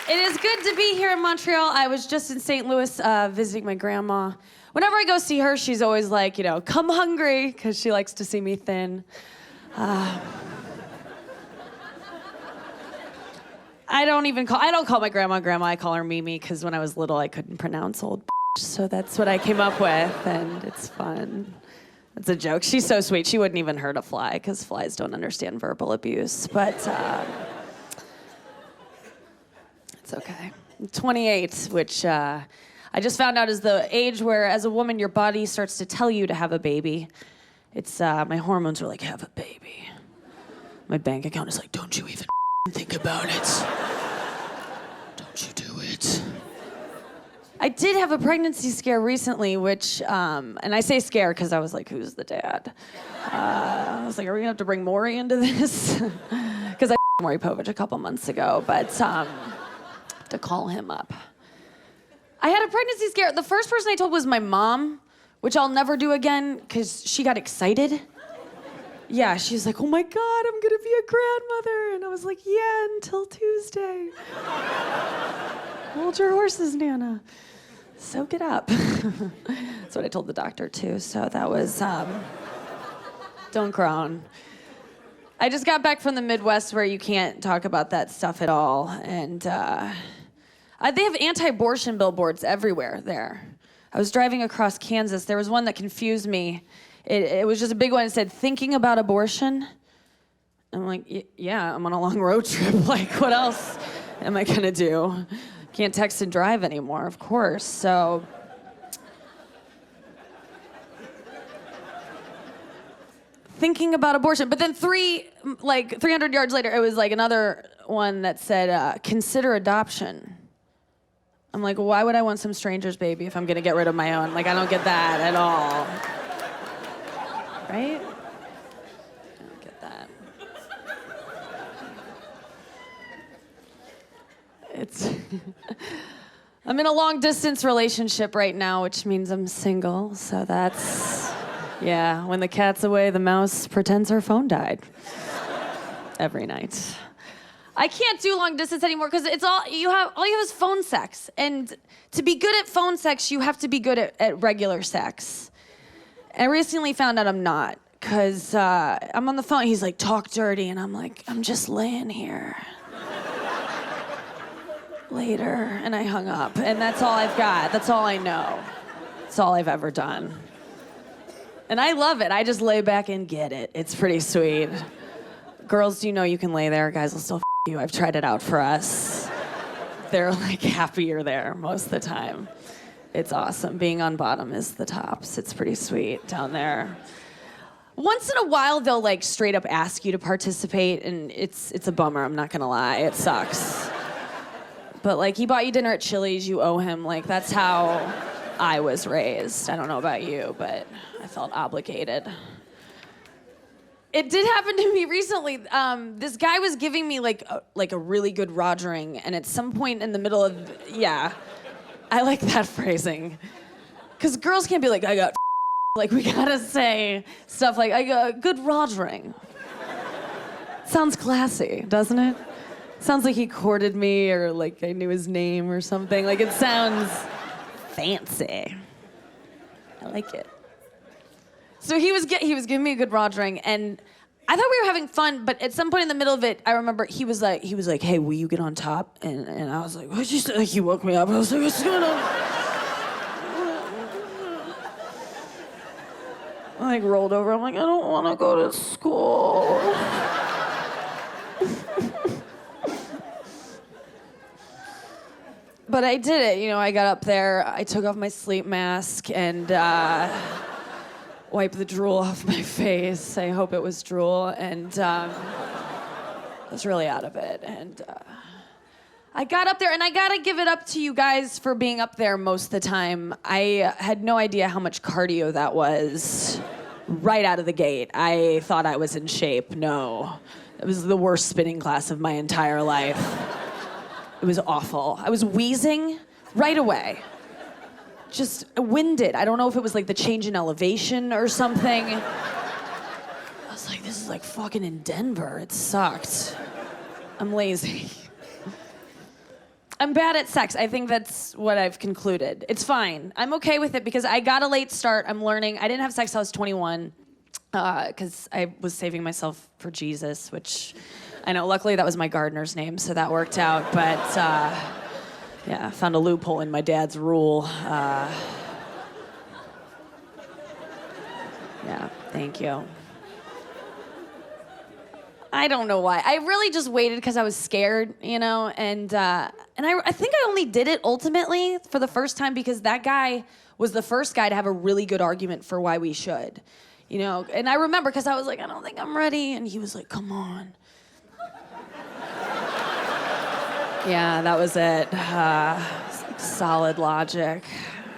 It is good to be here in Montreal. I was just in St. Louis visiting my grandma. Whenever I go see her, she's always like, come hungry, because she likes to see me thin. I don't call my grandma grandma, I call her Mimi, because when I was little, I couldn't pronounce old so that's what I came up with, and it's fun. It's a joke. She's so sweet. She wouldn't even hurt a fly, because flies don't understand verbal abuse, but it's okay. I'm 28, which I just found out is the age where, as a woman, your body starts to tell you to have a baby. It's, my hormones are like, have a baby. My bank account is like, don't you even think about it. Don't you do it. I did have a pregnancy scare recently, which, and I say scare because I was like, who's the dad? I was like, are we gonna have to bring Maury into this? Because I Maury Povich a couple months ago, but to call him up. I had a pregnancy scare. The first person I told was my mom, which I'll never do again because she got excited. Yeah, she's like, oh my God, I'm gonna be a grandmother. And I was like, yeah, until Tuesday. Hold your horses, Nana. Soak it up. That's what I told the doctor too, so that was, don't groan. I just got back from the Midwest where you can't talk about that stuff at all, and they have anti-abortion billboards everywhere there. I was driving across Kansas. There was one that confused me. It was just a big one. It said, thinking about abortion? I'm like, yeah, I'm on a long road trip. Like, what else am I gonna do? Can't text and drive anymore, of course, so. Thinking about abortion. But then 300 yards later, it was like another one that said, consider adoption. I'm like, why would I want some stranger's baby if I'm gonna get rid of my own? Like, I don't get that at all. Right? I don't get that. I'm in a long distance relationship right now, which means I'm single, so that's, yeah, when the cat's away, the mouse pretends her phone died. Every night. I can't do long distance anymore because it's all you have is phone sex. And to be good at phone sex, you have to be good at regular sex. And I recently found out I'm not, because I'm on the phone, he's like, talk dirty, and I'm like, I'm just laying here. Later, and I hung up, and that's all I've got. That's all I know. That's all I've ever done. And I love it. I just lay back and get it. It's pretty sweet. Girls, do you know you can lay there? Guys will still you. I've tried it out for us. They're like happier there most of the time. It's awesome. Being on bottom is the tops. It's pretty sweet down there. Once in a while, they'll like straight up ask you to participate, and it's a bummer, I'm not gonna lie. It sucks. But like, he bought you dinner at Chili's, you owe him. Like, that's how I was raised. I don't know about you, but I felt obligated. It did happen to me recently. This guy was giving me like a really good rogering, and at some point in the middle of, yeah, I like that phrasing. Because girls can't be like, I got like, we gotta say stuff like, I got good rogering. Sounds classy, doesn't it? Sounds like he courted me, or like I knew his name or something. Like, it sounds fancy. I like it. So he was giving me a good rogering, and I thought we were having fun, but at some point in the middle of it, I remember he was like, hey, will you get on top? And I was like, what'd you say? Like, he woke me up. I was like, what's going on? I like rolled over. I'm like, I don't want to go to school. But I did it, I got up there, I took off my sleep mask and wiped the drool off my face. I hope it was drool, and I was really out of it. And I got up there, and I gotta give it up to you guys for being up there most of the time. I had no idea how much cardio that was right out of the gate. I thought I was in shape. No. It was the worst spinning class of my entire life. It was awful. I was wheezing right away. Just winded. I don't know if it was like the change in elevation or something. I was like, this is like fucking in Denver. It sucked. I'm lazy. I'm bad at sex. I think that's what I've concluded. It's fine. I'm okay with it because I got a late start. I'm learning. I didn't have sex till I was 21 because I was saving myself for Jesus, which I know, luckily that was my gardener's name, so that worked out. But yeah, found a loophole in my dad's rule. Yeah, thank you. I don't know why. I really just waited because I was scared, you know, and I think I only did it ultimately for the first time because that guy was the first guy to have a really good argument for why we should, you know. And I remember because I was like, I don't think I'm ready, and he was like, come on. Yeah, that was it. Solid logic.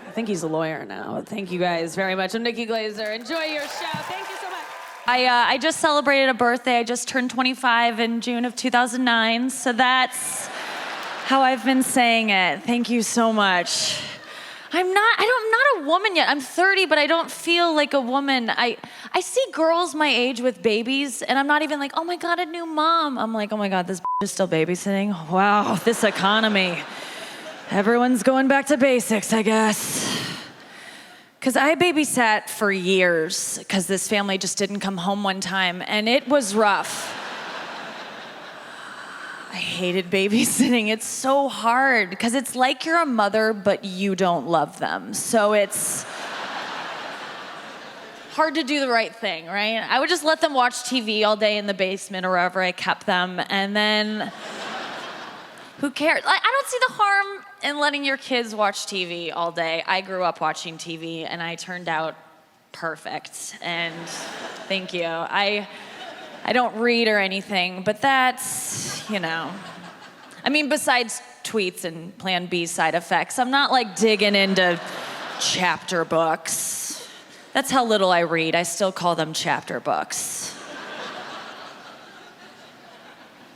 I think he's a lawyer now. Thank you guys very much. I'm Nikki Glaser. Enjoy your show. Thank you so much. I just celebrated a birthday. I just turned 25 in June of 2009, so that's how I've been saying it. Thank you so much. I'm not a woman yet. I'm 30, but I don't feel like a woman. I see girls my age with babies, and I'm not even like, oh my God, a new mom. I'm like, oh my God, this is still babysitting. Wow, this economy. Everyone's going back to basics, I guess. Because I babysat for years because this family just didn't come home one time, and it was rough. I hated babysitting. It's so hard because it's like you're a mother, but you don't love them. So it's hard to do the right thing, right? I would just let them watch TV all day in the basement or wherever I kept them, and then who cares? I don't see the harm in letting your kids watch TV all day. I grew up watching TV, and I turned out perfect, and thank you. I don't read or anything, but that's, you know. I mean, besides tweets and Plan B side effects, I'm not like digging into chapter books. That's how little I read. I still call them chapter books.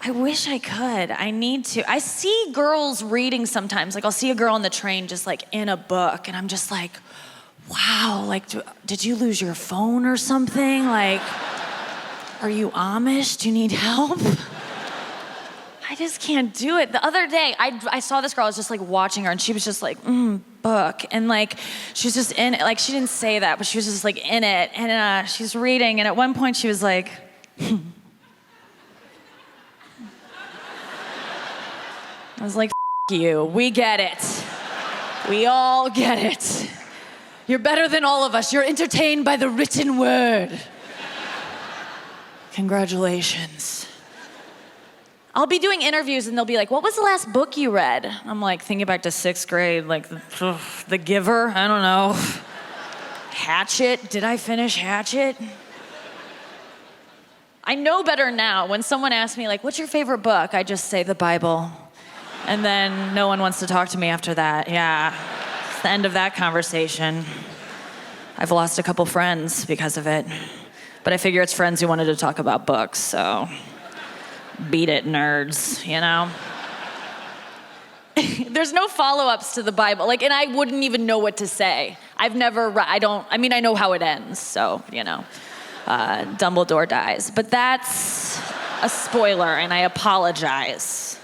I wish I could. I need to. I see girls reading sometimes. Like, I'll see a girl on the train just like in a book, and I'm just like, wow, like, did you lose your phone or something? Like, are you Amish? Do you need help? I just can't do it. The other day, I saw this girl, I was just like watching her, and she was just like, book. And like, she was just in it. Like, she didn't say that, but she was just like in it. And she was reading, and at one point she was like, I was like, you, we get it. We all get it. You're better than all of us. You're entertained by the written word. Congratulations. I'll be doing interviews and they'll be like, what was the last book you read? I'm like, thinking back to 6th grade, like, The Giver, I don't know. Hatchet, did I finish Hatchet? I know better now. When someone asks me, like, what's your favorite book? I just say the Bible. And then no one wants to talk to me after that. Yeah, it's the end of that conversation. I've lost a couple friends because of it. But I figure it's friends who wanted to talk about books, so beat it, nerds, you know? There's no follow-ups to the Bible, like, and I wouldn't even know what to say. I know how it ends, so, you know, Dumbledore dies. But that's a spoiler, and I apologize.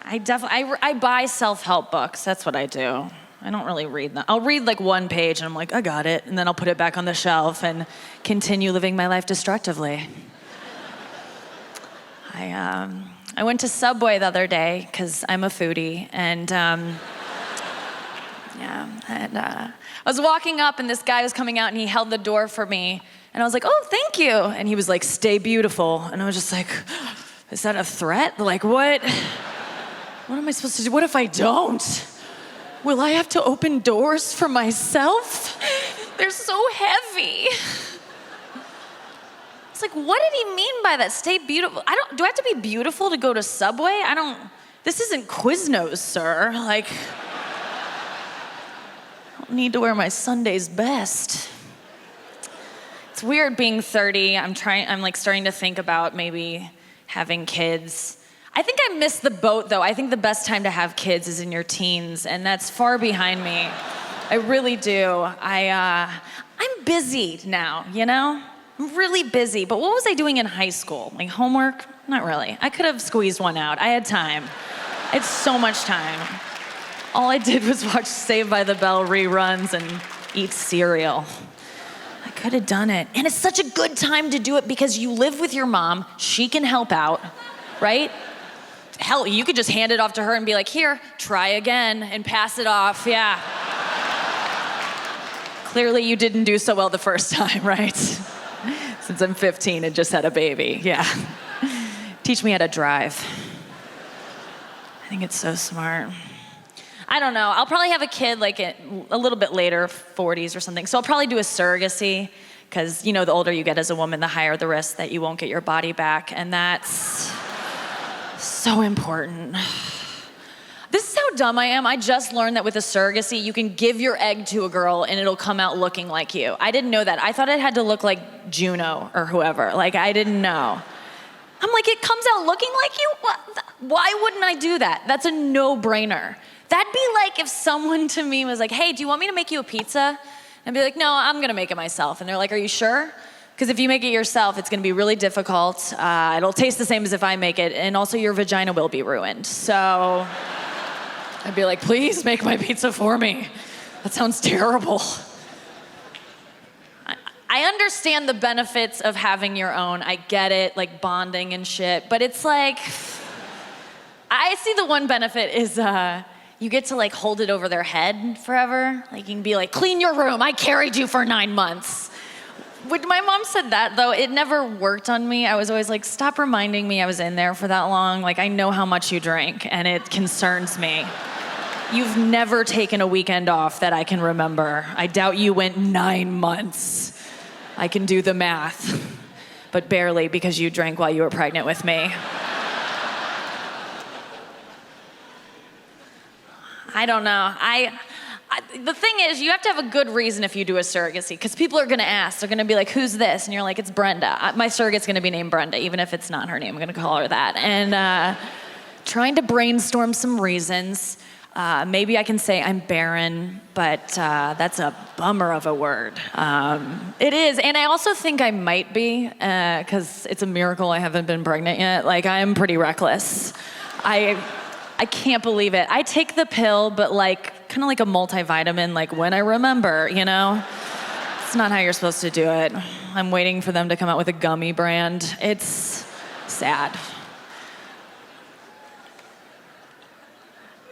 I buy self-help books. That's what I do. I don't really read them. I'll read like one page and I'm like, I got it. And then I'll put it back on the shelf and continue living my life destructively. I went to Subway the other day because I'm a foodie. And I was walking up and this guy was coming out and he held the door for me. And I was like, oh, thank you. And he was like, stay beautiful. And I was just like, is that a threat? Like, what? What am I supposed to do? What if I don't? Will I have to open doors for myself? They're so heavy. It's like, what did he mean by that? Stay beautiful. Do I have to be beautiful to go to Subway? This isn't Quiznos, sir. Like, I don't need to wear my Sunday's best. It's weird being 30. I'm like starting to think about maybe having kids. I think I missed the boat, though. I think the best time to have kids is in your teens, and that's far behind me. I really do. I'm busy now, you know? I'm really busy. But what was I doing in high school? Like homework? Not really. I could have squeezed one out. I had time. I had so much time. All I did was watch Saved by the Bell reruns and eat cereal. I could have done it. And it's such a good time to do it because you live with your mom. She can help out, right? Hell, you could just hand it off to her and be like, here, try again, and pass it off, yeah. Clearly you didn't do so well the first time, right? Since I'm 15 and just had a baby, yeah. Teach me how to drive. I think it's so smart. I don't know, I'll probably have a kid like a little bit later, 40s or something. So I'll probably do a surrogacy, because you know, the older you get as a woman, the higher the risk that you won't get your body back, and that's so important. This is how dumb I am. I just learned that with a surrogacy, you can give your egg to a girl and it'll come out looking like you. I didn't know that. I thought it had to look like Juno or whoever. Like, I didn't know. I'm like, it comes out looking like you? Why wouldn't I do that? That's a no-brainer. That'd be like if someone to me was like, hey, do you want me to make you a pizza? I'd be like, no, I'm gonna make it myself. And they're like, are you sure? Because if you make it yourself, it's gonna be really difficult. It'll taste the same as if I make it, and also your vagina will be ruined. So I'd be like, please make my pizza for me. That sounds terrible. I understand the benefits of having your own. I get it, like bonding and shit, but it's like, I see the one benefit is you get to like hold it over their head forever. Like you can be like, clean your room, I carried you for 9 months. When my mom said that though, it never worked on me. I was always like, stop reminding me I was in there for that long. Like I know how much you drink and it concerns me. You've never taken a weekend off that I can remember. I doubt you went 9 months. I can do the math, but barely because you drank while you were pregnant with me. I don't know. The thing is, you have to have a good reason if you do a surrogacy, because people are gonna ask. They're gonna be like, who's this? And you're like, it's Brenda. My surrogate's gonna be named Brenda, even if it's not her name. I'm gonna call her that. And trying to brainstorm some reasons. Maybe I can say I'm barren, but that's a bummer of a word. It is, and I also think I might be, because it's a miracle I haven't been pregnant yet. Like, I am pretty reckless. I can't believe it. I take the pill, but like, kind of like a multivitamin, like when I remember, you know? It's not how you're supposed to do it. I'm waiting for them to come out with a gummy brand. It's sad.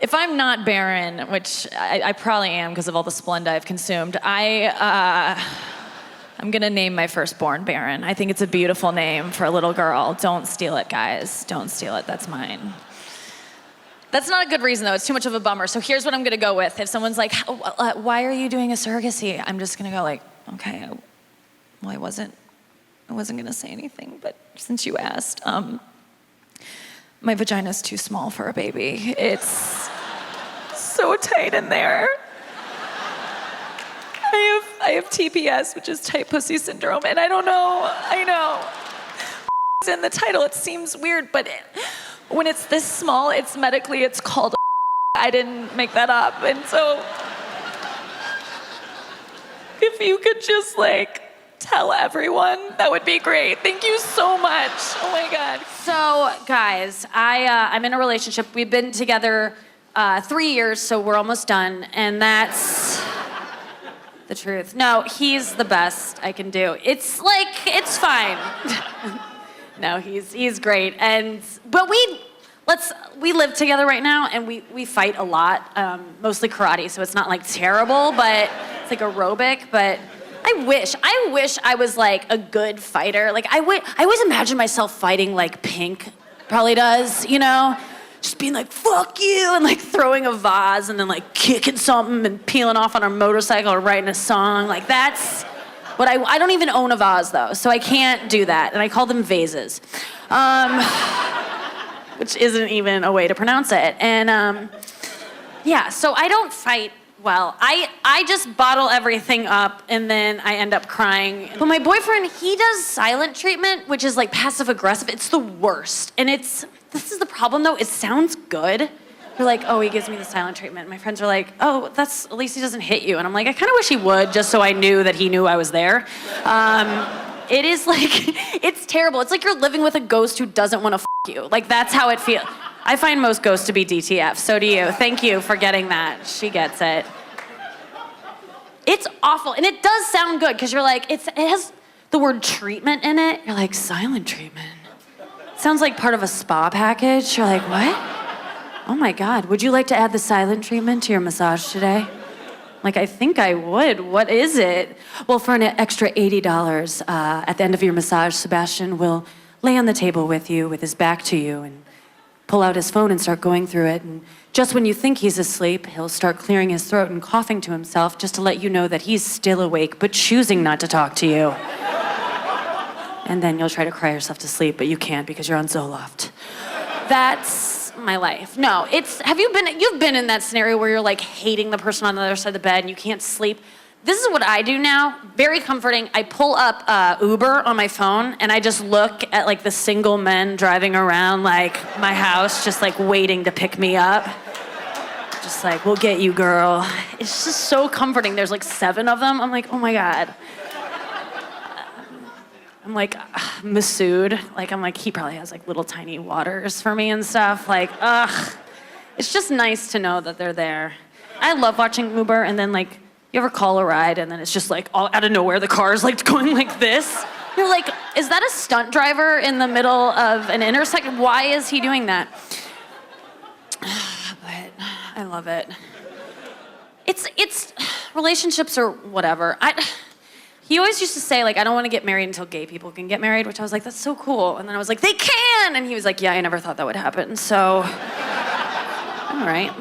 If I'm not barren, which I probably am because of all the Splenda I've consumed, I'm gonna name my firstborn Barron. I think it's a beautiful name for a little girl. Don't steal it, guys. Don't steal it, that's mine. That's not a good reason though, it's too much of a bummer. So here's what I'm gonna go with. If someone's like, why are you doing a surrogacy? I'm just gonna go like, okay, well I wasn't gonna say anything, but since you asked, my vagina's too small for a baby. It's so tight in there. I have TPS, which is tight pussy syndrome, and I don't know, I know. It's in the title, it seems weird, but when it's this small, it's called I didn't make that up, and so if you could just like tell everyone, that would be great. Thank you so much. Oh my God. So guys, I'm in a relationship. We've been together 3 years, so we're almost done, and that's the truth. No, he's the best I can do. It's like, it's fine. No, he's great, but we live together right now, and we fight a lot, mostly karate, so it's not like terrible, but it's like aerobic, but I wish I was like a good fighter. Like I always imagine myself fighting like Pink probably does, you know? Just being like, fuck you, and like throwing a vase and then like kicking something and peeling off on our motorcycle or writing a song. Like that's what I don't even own a vase though, so I can't do that. And I call them vases. Which isn't even a way to pronounce it. And yeah, so I don't fight well. I just bottle everything up and then I end up crying. But my boyfriend, he does silent treatment, which is like passive aggressive. It's the worst. And this is the problem though, it sounds good. You're like, oh, he gives me the silent treatment. My friends are like, oh, at least he doesn't hit you. And I'm like, I kind of wish he would, just so I knew that he knew I was there. It is like, it's terrible. It's like you're living with a ghost who doesn't want to f you. Like, that's how it feels. I find most ghosts to be DTF. So do you. Thank you for getting that. She gets it. It's awful. And it does sound good because you're like, it has the word treatment in it. You're like, silent treatment. Sounds like part of a spa package. You're like, what? Oh my God, would you like to add the silent treatment to your massage today? Like, I think I would. What is it? Well, for an extra $80 at the end of your massage, Sebastian will lay on the table with you with his back to you and pull out his phone and start going through it. And just when you think he's asleep, he'll start clearing his throat and coughing to himself just to let you know that he's still awake, but choosing not to talk to you. And then you'll try to cry yourself to sleep, but you can't because you're on Zoloft. That's my life. No, you've been in that scenario where you're like hating the person on the other side of the bed and you can't sleep. This is what I do now, very comforting. I pull up Uber on my phone and I just look at like the single men driving around like my house, just like waiting to pick me up. Just like, we'll get you, girl. It's just so comforting. There's like 7 of them. I'm like, oh my God. I'm like, Masood. Like, I'm like, he probably has like little tiny waters for me and stuff. Like, it's just nice to know that they're there. I love watching Uber and then like, you ever call a ride and then it's just like all out of nowhere, the car's like going like this. You're like, is that a stunt driver in the middle of an intersection? Why is he doing that? But I love it. It's relationships or whatever. He always used to say, like, I don't want to get married until gay people can get married, which I was like, that's so cool. And then I was like, they can! And he was like, yeah, I never thought that would happen, so, all right.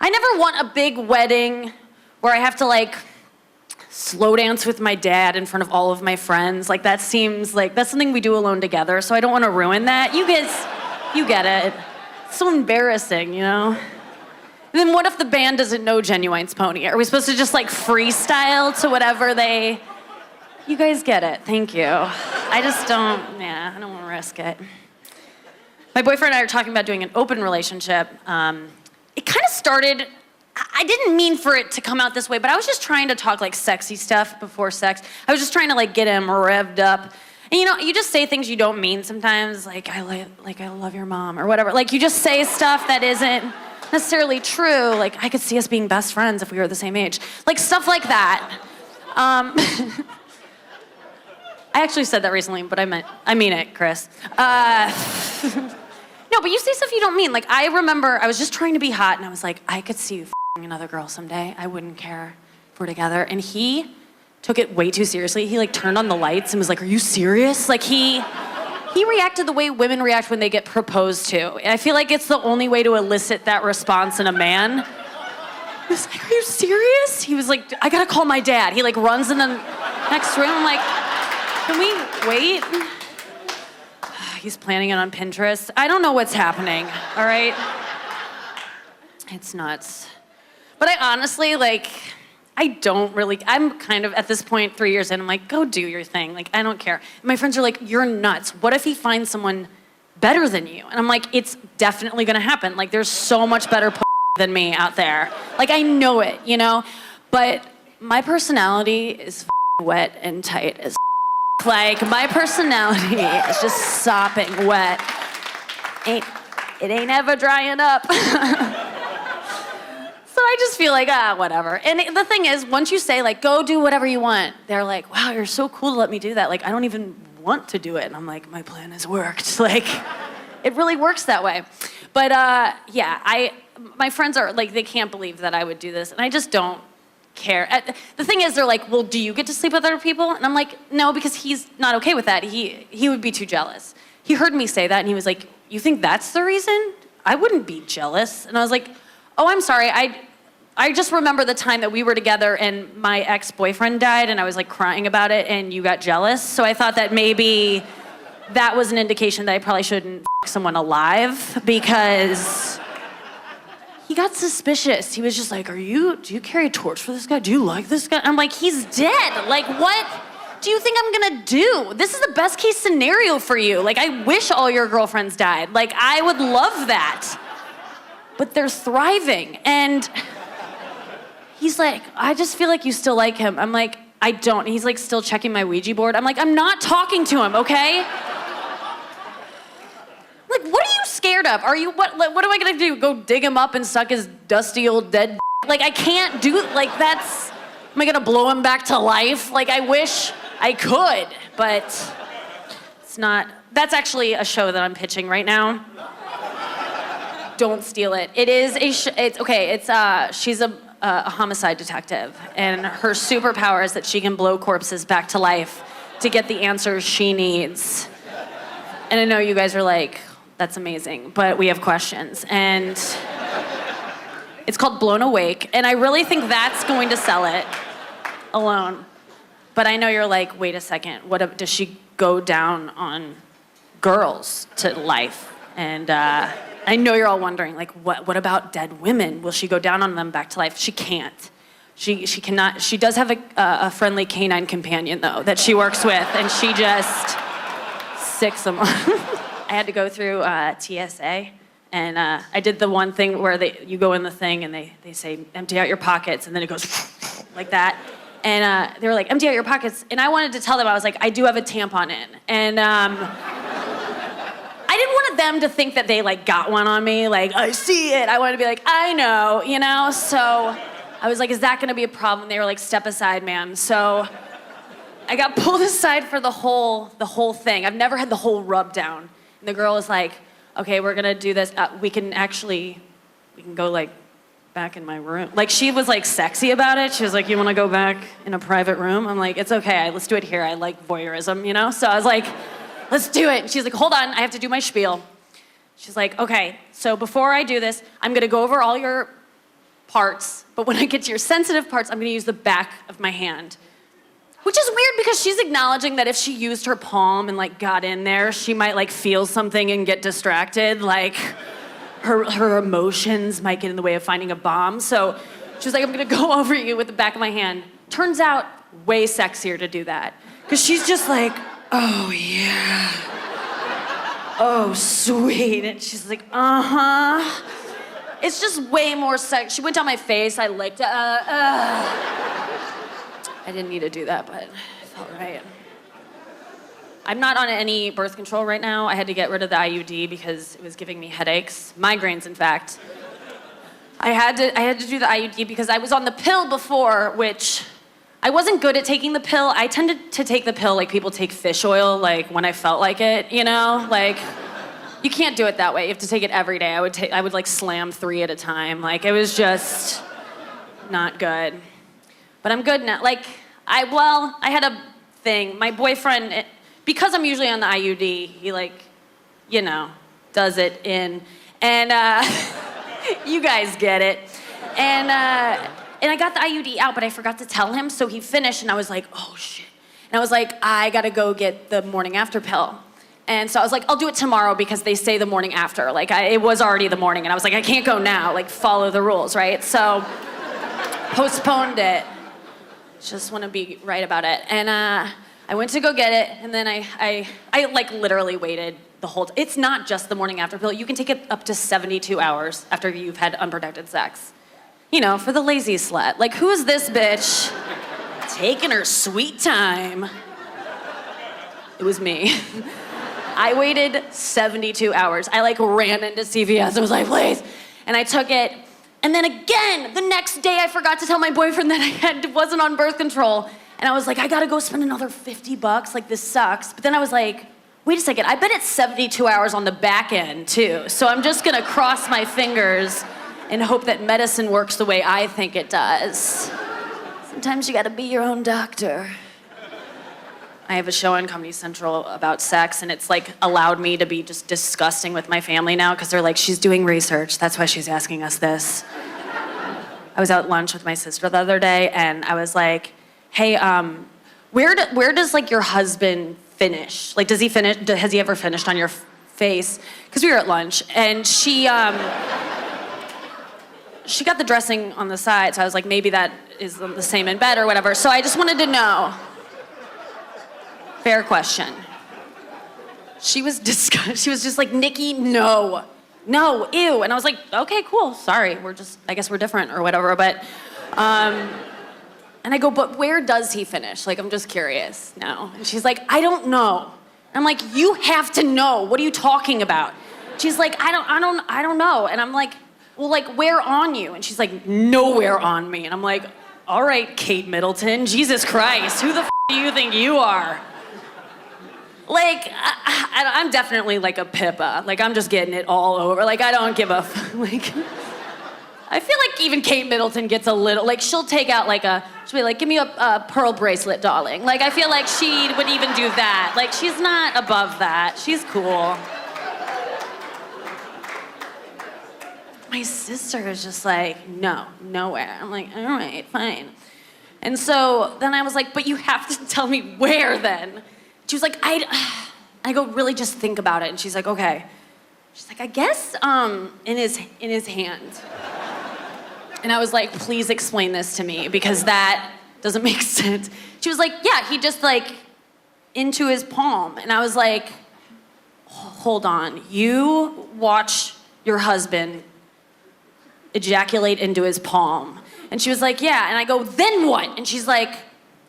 I never want a big wedding where I have to, like, slow dance with my dad in front of all of my friends. Like, that seems like, that's something we do alone together, so I don't want to ruin that. You guys, you get it. It's so embarrassing, you know? And then what if the band doesn't know Genuine's Pony? Are we supposed to just like freestyle to whatever they... You guys get it, thank you. I just don't, I don't want to risk it. My boyfriend and I are talking about doing an open relationship. It kind of started, I didn't mean for it to come out this way, but I was just trying to talk like sexy stuff before sex. I was just trying to like get him revved up. And you know, you just say things you don't mean sometimes, like I love your mom or whatever. Like you just say stuff that isn't necessarily true. Like I could see us being best friends if we were the same age. Like stuff like that. I actually said that recently, but I mean it, Chris. No, but you say stuff you don't mean. Like I remember I was just trying to be hot and I was like, I could see you f***ing another girl someday. I wouldn't care if we're together. And he took it way too seriously. He like turned on the lights and was like, are you serious? Like he reacted the way women react when they get proposed to. And I feel like it's the only way to elicit that response in a man. He was like, are you serious? He was like, I gotta call my dad. He like runs in the next room. I'm like, can we wait? He's planning it on Pinterest. I don't know what's happening, all right? It's nuts. But I honestly, like, I'm kind of, at this point, 3 years in, I'm like, go do your thing. Like, I don't care. And my friends are like, you're nuts. What if he finds someone better than you? And I'm like, it's definitely gonna happen. Like, there's so much better than me out there. Like, I know it, you know? But my personality is wet and tight as like, my personality is just sopping wet. It ain't ever drying up. So I just feel like, whatever. And the thing is, once you say, like, go do whatever you want, they're like, wow, you're so cool to let me do that. Like, I don't even want to do it. And I'm like, my plan has worked. Like, it really works that way. But, my friends are, like, they can't believe that I would do this. And I just don't care. The thing is, they're like, well, do you get to sleep with other people? And I'm like, no, because he's not okay with that. He would be too jealous. He heard me say that and he was like, you think that's the reason? I wouldn't be jealous. And I was like, oh, I'm sorry. I just remember the time that we were together and my ex-boyfriend died and I was like crying about it and you got jealous. So I thought that maybe that was an indication that I probably shouldn't f*** someone alive because he got suspicious. He was just like, do you carry a torch for this guy? Do you like this guy? I'm like, he's dead. Like, what do you think I'm gonna do? This is the best case scenario for you. Like, I wish all your girlfriends died. Like, I would love that. But they're thriving. And he's like, I just feel like you still like him. I'm like, I don't. He's like still checking my Ouija board. I'm like, I'm not talking to him, okay? Like, what are you scared of? Are you, what am I gonna do? Go dig him up and suck his dusty old dead Like, I can't do, like, that's, am I gonna blow him back to life? Like, I wish I could, but it's not. That's actually a show that I'm pitching right now. Don't steal it. It is she's a homicide detective, and her superpower is that she can blow corpses back to life to get the answers she needs. And I know you guys are like, that's amazing, but we have questions. And it's called Blown Awake, and I really think that's going to sell it alone. But I know you're like, wait a second, does she go down on girls to life? And I know you're all wondering, like, what about dead women? Will she go down on them back to life? She can't. She cannot. She does have a friendly canine companion, though, that she works with, and she just sicks them on. I had to go through TSA, and I did the one thing where you go in the thing, and they say, empty out your pockets, and then it goes like that. And they were like, empty out your pockets. And I wanted to tell them, I was like, I do have a tampon in. And I didn't want them to think that they like got one on me, like, I see it. I wanted to be like, I know, you know? So I was like, is that gonna be a problem? They were like, step aside, ma'am. So I got pulled aside for the whole thing. I've never had the whole rub down. And the girl was like, okay, we're gonna do this. We can go like back in my room. Like, she was like sexy about it. She was like, you wanna go back in a private room? I'm like, it's okay, let's do it here. I like voyeurism, you know? So I was like, let's do it. And she's like, hold on, I have to do my spiel. She's like, okay, so before I do this, I'm gonna go over all your parts, but when I get to your sensitive parts, I'm gonna use the back of my hand. Which is weird because she's acknowledging that if she used her palm and like got in there, she might like feel something and get distracted. Like her emotions might get in the way of finding a bomb. So she was like, I'm gonna go over you with the back of my hand. Turns out, way sexier to do that. Because she's just like, oh yeah. Oh, sweet. And she's like, uh-huh. It's just way more sex. She went down my face, I licked it. I didn't need to do that, but it felt right. I'm not on any birth control right now. I had to get rid of the IUD because it was giving me headaches, migraines, in fact. I had to do the IUD because I was on the pill before, which I wasn't good at taking the pill. I tended to take the pill like people take fish oil, like when I felt like it, you know? Like, you can't do it that way. You have to take it every day. I would like slam 3 at a time. Like, it was just not good. But I'm good now. Like, I had a thing. My boyfriend, because I'm usually on the IUD, he like, you know, does it in. And you guys get it. And I got the IUD out, but I forgot to tell him, so he finished, and I was like, oh shit. And I was like, I gotta go get the morning after pill. And so I was like, I'll do it tomorrow because they say the morning after. Like, it was already the morning, and I was like, I can't go now. Like, follow the rules, right? So, postponed it. Just want to be right about it. And I went to go get it, and then I like literally waited the whole time. It's not just the morning after pill. You can take it up to 72 hours after you've had unprotected sex. You know, for the lazy slut. Like, who is this bitch taking her sweet time? It was me. I waited 72 hours. I like ran into CVS and was like, please. And I took it. And then again, the next day, I forgot to tell my boyfriend that I wasn't on birth control. And I was like, I gotta go spend another $50. Like, this sucks. But then I was like, wait a second. I bet it's 72 hours on the back end, too. So I'm just gonna cross my fingers and hope that medicine works the way I think it does. Sometimes you gotta be your own doctor. I have a show on Comedy Central about sex, and it's like allowed me to be just disgusting with my family now because they're like, she's doing research. That's why she's asking us this. I was out at lunch with my sister the other day, and I was like, hey, where does like your husband finish? Like, does he finish? Has he ever finished on your face? Because we were at lunch, and she got the dressing on the side, so I was like, maybe that is the same in bed or whatever. So I just wanted to know. Fair question. She was disgusted. She was just like, Nikki, no, ew. And I was like, okay, cool, sorry. I guess we're different or whatever. But And I go, but where does he finish? Like, I'm just curious now. And she's like, I don't know. I'm like, you have to know. What are you talking about? She's like, I don't know. And I'm like, well, like, where on you? And she's like, nowhere on me. And I'm like, all right, Kate Middleton, Jesus Christ, who the f do you think you are? Like, I'm definitely like a Pippa. Like, I'm just getting it all over. Like, I don't give a like, I feel like even Kate Middleton gets a little, like, she'll take out like she'll be like, give me a pearl bracelet, darling. Like, I feel like she would even do that. Like, she's not above that. She's cool. My sister is just like, no, nowhere. I'm like, all right, fine. And so then I was like, but you have to tell me where then. She was like, I go, really just think about it. And she's like, okay. She's like, I guess in his hand. And I was like, please explain this to me because that doesn't make sense. She was like, yeah, he just like into his palm. And I was like, hold on, you watch your husband ejaculate into his palm. And she was like, yeah. And I go, then what? And she's like,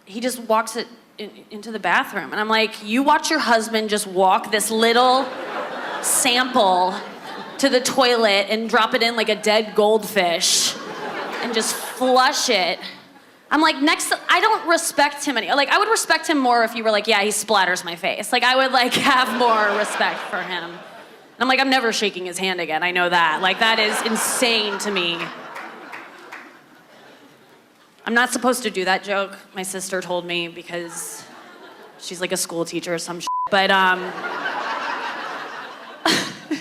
he just walks it into the bathroom. And I'm like, you watch your husband just walk this little sample to the toilet and drop it in like a dead goldfish and just flush it. I'm like, I don't respect him any. Like, I would respect him more if you were like, yeah, he splatters my face. Like, I would like have more respect for him. And I'm like, I'm never shaking his hand again. I know that. Like, that is insane to me. I'm not supposed to do that joke, my sister told me, because she's like a school teacher or some shit. But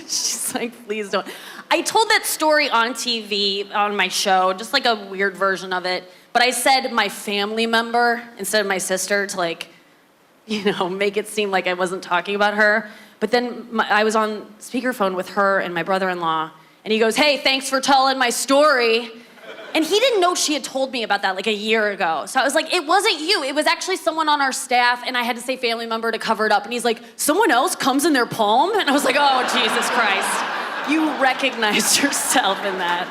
she's like, please don't. I told that story on TV, on my show, just like a weird version of it. But I said my family member instead of my sister to like, you know, make it seem like I wasn't talking about her. But then I was on speakerphone with her and my brother-in-law, and he goes, hey, thanks for telling my story. And he didn't know she had told me about that like a year ago. So I was like, it wasn't you. It was actually someone on our staff, and I had to say family member to cover it up. And he's like, someone else comes in their palm? And I was like, oh, Jesus Christ. You recognized yourself in that.